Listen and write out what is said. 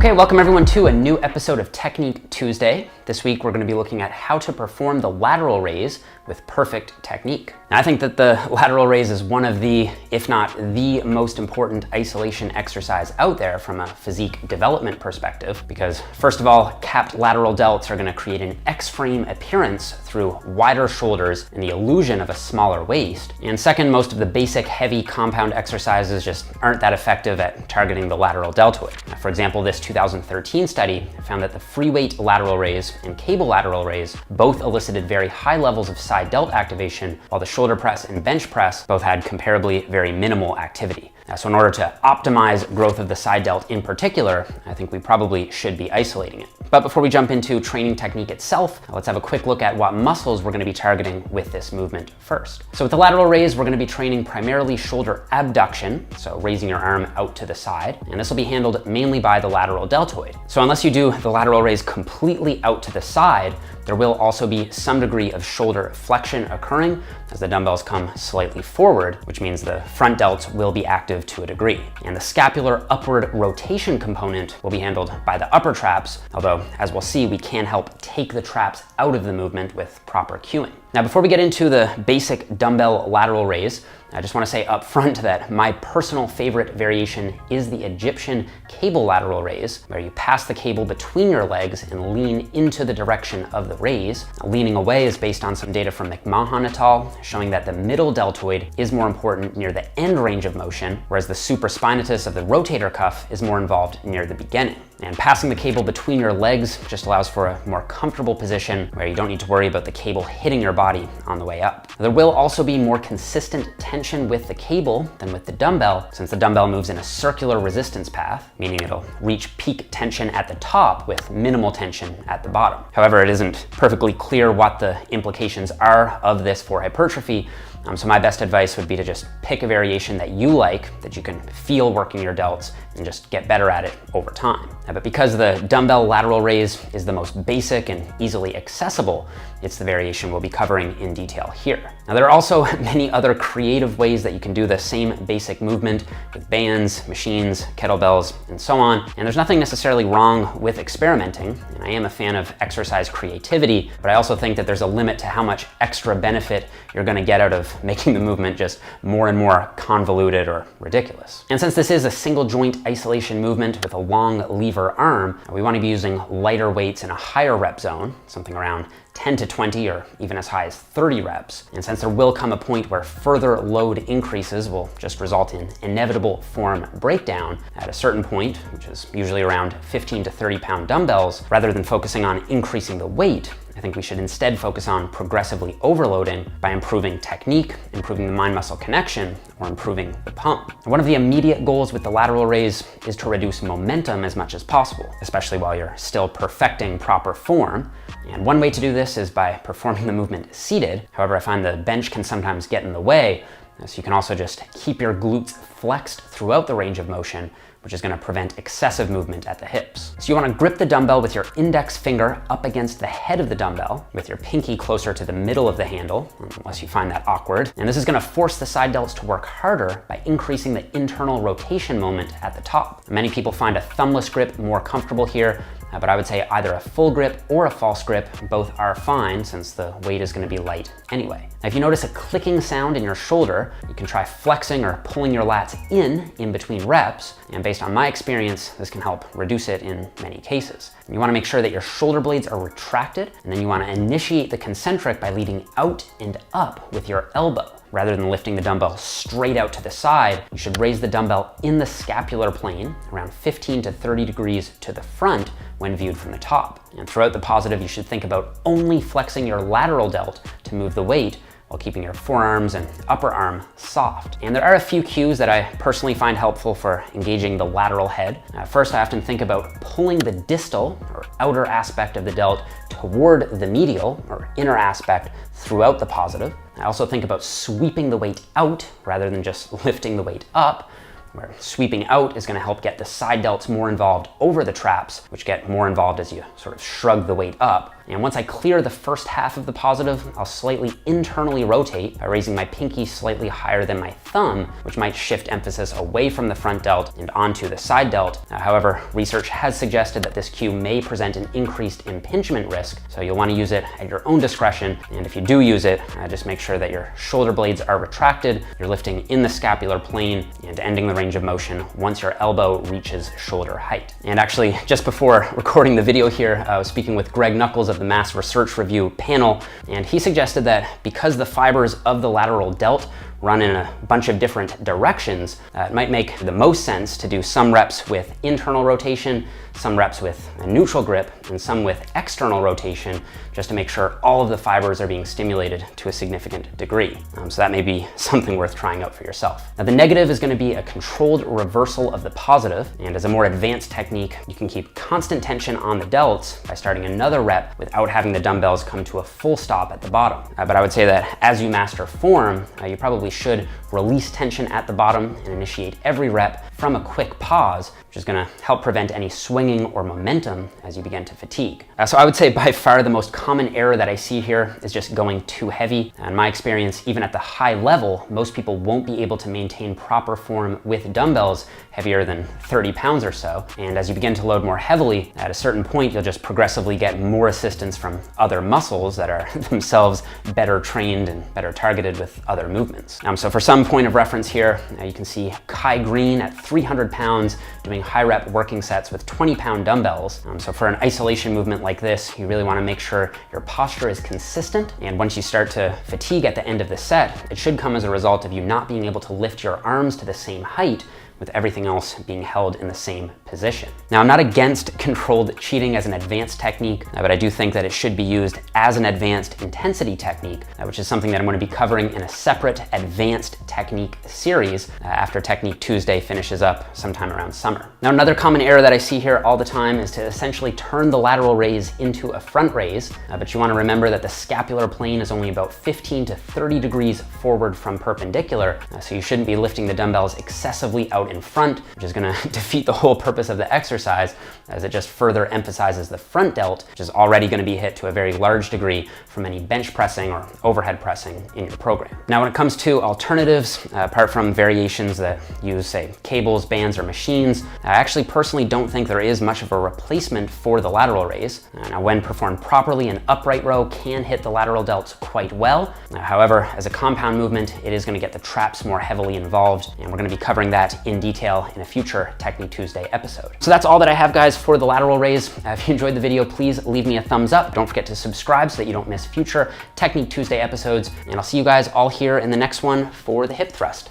Okay, welcome everyone to a new episode of Technique Tuesday. This week we're going to be looking at how to perform the lateral raise with perfect technique. Now, I think that the lateral raise is one of the, if not the most important isolation exercise out there from a physique development perspective, because first of all, capped lateral delts are going to create an X-frame appearance through wider shoulders and the illusion of a smaller waist. And second, most of the basic heavy compound exercises just aren't that effective at targeting the lateral deltoid. Now, for example, this 2013 study found that the free weight lateral raise and cable lateral raise both elicited very high levels of side delt activation, while the shoulder press and bench press both had comparably very minimal activity. So in order to optimize growth of the side delt in particular, I think we probably should be isolating it. But before we jump into training technique itself, let's have a quick look at what muscles we're going to be targeting with this movement first. So with the lateral raise, we're going to be training primarily shoulder abduction, so raising your arm out to the side, and this will be handled mainly by the lateral deltoid. So unless you do the lateral raise completely out to the side, there will also be some degree of shoulder flexion occurring as the dumbbells come slightly forward, which means the front delts will be active to a degree. And the scapular upward rotation component will be handled by the upper traps, although as we'll see, we can help take the traps out of the movement with proper cueing. Now, before we get into the basic dumbbell lateral raise, I just want to say up front that my personal favorite variation is the Egyptian cable lateral raise, where you pass the cable between your legs and lean into the direction of the raise. Now, leaning away is based on some data from McMahon et al., showing that the middle deltoid is more important near the end range of motion, whereas the supraspinatus of the rotator cuff is more involved near the beginning. And passing the cable between your legs just allows for a more comfortable position where you don't need to worry about the cable hitting your body on the way up. There will also be more consistent tension with the cable than with the dumbbell, since the dumbbell moves in a circular resistance path, meaning it'll reach peak tension at the top with minimal tension at the bottom. However, it isn't perfectly clear what the implications are of this for hypertrophy, so my best advice would be to just pick a variation that you like, that you can feel working your delts, and just get better at it over time. But because the dumbbell lateral raise is the most basic and easily accessible, it's the variation we'll be covering in detail here. Now, there are also many other creative ways that you can do the same basic movement with bands, machines, kettlebells, and so on. And there's nothing necessarily wrong with experimenting. And I am a fan of exercise creativity, but I also think that there's a limit to how much extra benefit you're going to get out of making the movement just more and more convoluted or ridiculous. And since this is a single joint isolation movement with a long lever arm, we want to be using lighter weights in a higher rep zone, something around 10 to 20 or even as high as 30 reps. And since there will come a point where further load increases will just result in inevitable form breakdown at a certain point, which is usually around 15 to 30 pound dumbbells, rather than focusing on increasing the weight, I think we should instead focus on progressively overloading by improving technique, improving the mind-muscle connection, or improving the pump. And one of the immediate goals with the lateral raise is to reduce momentum as much as possible, especially while you're still perfecting proper form. And one way to do this is by performing the movement seated. However, I find the bench can sometimes get in the way, so you can also just keep your glutes flexed throughout the range of motion, which is going to prevent excessive movement at the hips. So you want to grip the dumbbell with your index finger up against the head of the dumbbell, with your pinky closer to the middle of the handle, unless you find that awkward. And this is going to force the side delts to work harder by increasing the internal rotation moment at the top. Many people find a thumbless grip more comfortable here, but I would say either a full grip or a false grip, both are fine since the weight is going to be light anyway. Now, if you notice a clicking sound in your shoulder, you can try flexing or pulling your lats in between reps, and based on my experience, this can help reduce it in many cases. You want to make sure that your shoulder blades are retracted, and then you want to initiate the concentric by leading out and up with your elbow. Rather than lifting the dumbbell straight out to the side, you should raise the dumbbell in the scapular plane, around 15 to 30 degrees to the front when viewed from the top. And throughout the positive, you should think about only flexing your lateral delt to move the weight, while keeping your forearms and upper arm soft. And there are a few cues that I personally find helpful for engaging the lateral head. First, I often think about pulling the distal or outer aspect of the delt toward the medial or inner aspect throughout the positive. I also think about sweeping the weight out rather than just lifting the weight up, where sweeping out is going to help get the side delts more involved over the traps, which get more involved as you sort of shrug the weight up. And once I clear the first half of the positive, I'll slightly internally rotate by raising my pinky slightly higher than my thumb, which might shift emphasis away from the front delt and onto the side delt. However, research has suggested that this cue may present an increased impingement risk, so you'll want to use it at your own discretion. And if you do use it, just make sure that your shoulder blades are retracted, you're lifting in the scapular plane and ending the range of motion once your elbow reaches shoulder height. And actually, just before recording the video here, I was speaking with Greg Nuckols of the Mass Research Review panel, and he suggested that because the fibers of the lateral delt run in a bunch of different directions, it might make the most sense to do some reps with internal rotation, some reps with a neutral grip, and some with external rotation, just to make sure all of the fibers are being stimulated to a significant degree. So that may be something worth trying out for yourself. Now, the negative is going to be a controlled reversal of the positive, and as a more advanced technique, you can keep constant tension on the delts by starting another rep without having the dumbbells come to a full stop at the bottom. But I would say that as you master form, you probably should release tension at the bottom and initiate every rep from a quick pause, which is going to help prevent any swinging or momentum as you begin to fatigue. So I would say by far the most common error that I see here is just going too heavy. In my experience, even at the high level, most people won't be able to maintain proper form with dumbbells heavier than 30 pounds or so. And as you begin to load more heavily, at a certain point, you'll just progressively get more assistance from other muscles that are themselves better trained and better targeted with other movements. So for some point of reference here, you can see Kai Green at 300 pounds doing high rep working sets with 20-pound dumbbells. So for an isolation movement like this, you really want to make sure your posture is consistent. And once you start to fatigue at the end of the set, it should come as a result of you not being able to lift your arms to the same height with everything else being held in the same position. Now, I'm not against controlled cheating as an advanced technique, but I do think that it should be used as an advanced intensity technique, which is something that I'm going to be covering in a separate advanced technique series after Technique Tuesday finishes up sometime around summer. Now, another common error that I see here all the time is to essentially turn the lateral raise into a front raise, but you want to remember that the scapular plane is only about 15 to 30 degrees forward from perpendicular, so you shouldn't be lifting the dumbbells excessively out in front, which is going to defeat the whole purpose of the exercise, as it just further emphasizes the front delt, which is already going to be hit to a very large degree from any bench pressing or overhead pressing in your program. Now, when it comes to alternatives, apart from variations that use, say, cables, bands, or machines, I actually personally don't think there is much of a replacement for the lateral raise. Now, when performed properly, an upright row can hit the lateral delts quite well. However, as a compound movement, it is going to get the traps more heavily involved, and we're going to be covering that in detail in a future Technique Tuesday episode. So that's all that I have, guys, for the lateral raise. If you enjoyed the video, please leave me a thumbs up. Don't forget to subscribe so that you don't miss future Technique Tuesday episodes, and I'll see you guys all here in the next one for the hip thrust.